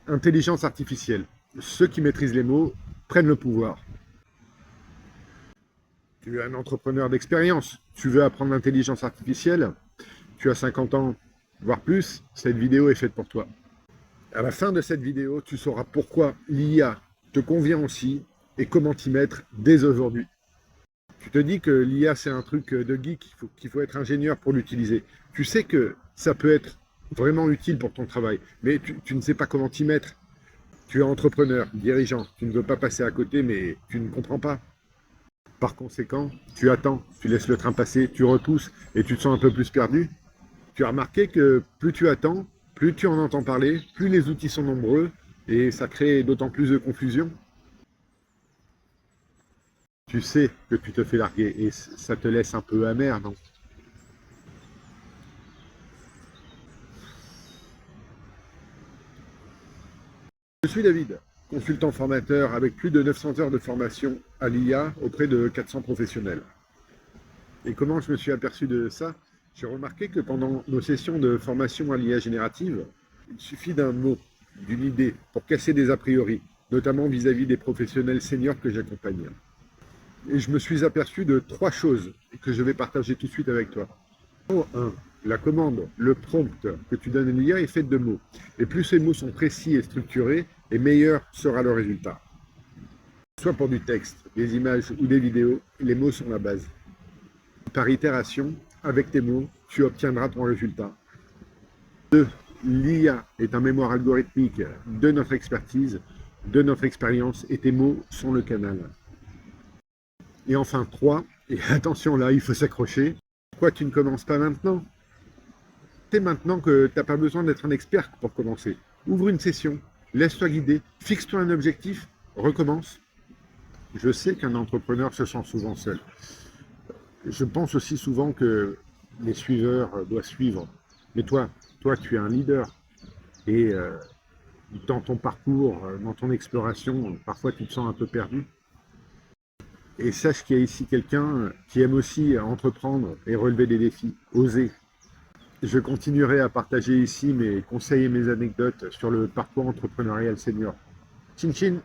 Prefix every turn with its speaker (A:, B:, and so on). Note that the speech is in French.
A: Intelligence artificielle. Ceux qui maîtrisent les mots prennent le pouvoir. Tu es un entrepreneur d'expérience. Tu veux apprendre l'intelligence artificielle. Tu as 50 ans, voire plus. Cette vidéo est faite pour toi. À la fin de cette vidéo, tu sauras pourquoi l'IA te convient aussi et comment t'y mettre dès aujourd'hui. Tu te dis que l'IA, c'est un truc de geek, qu'il faut être ingénieur pour l'utiliser. Tu sais que ça peut être vraiment utile pour ton travail, mais tu ne sais pas comment t'y mettre. Tu es entrepreneur, dirigeant, tu ne veux pas passer à côté, mais tu ne comprends pas. Par conséquent, tu attends, tu laisses le train passer, tu repousses et tu te sens un peu plus perdu. Tu as remarqué que plus tu attends, plus tu en entends parler, plus les outils sont nombreux et ça crée d'autant plus de confusion. Tu sais que tu te fais larguer et ça te laisse un peu amer, non? Je suis David, consultant formateur avec plus de 900 heures de formation à l'IA auprès de 400 professionnels. Et comment je me suis aperçu de ça? J'ai remarqué que pendant nos sessions de formation à l'IA générative, il suffit d'un mot, d'une idée, pour casser des a priori, notamment vis-à-vis des professionnels seniors que j'accompagne. Et je me suis aperçu de 3 choses que je vais partager tout de suite avec toi. Numéro 1, la commande, le prompt que tu donnes à l'IA est faite de mots. Et plus ces mots sont précis et structurés, et meilleur sera le résultat. Soit pour du texte, des images ou des vidéos, les mots sont la base. Par itération, avec tes mots, tu obtiendras ton résultat. 2. L'IA est un mémoire algorithmique de notre expertise, de notre expérience, et tes mots sont le canal. Et enfin 3, et attention là, il faut s'accrocher, pourquoi tu ne commences pas maintenant? C'est maintenant que tu n'as pas besoin d'être un expert pour commencer. Ouvre une session, laisse-toi guider, fixe-toi un objectif, recommence. Je sais qu'un entrepreneur se sent souvent seul. Je pense aussi souvent que les suiveurs doivent suivre. Mais toi, tu es un leader. Et dans ton parcours, dans ton exploration, parfois tu te sens un peu perdu. Et sache qu'il y a ici quelqu'un qui aime aussi entreprendre et relever des défis, oser. Je continuerai à partager ici mes conseils et mes anecdotes sur le parcours entrepreneurial senior. Chin chin!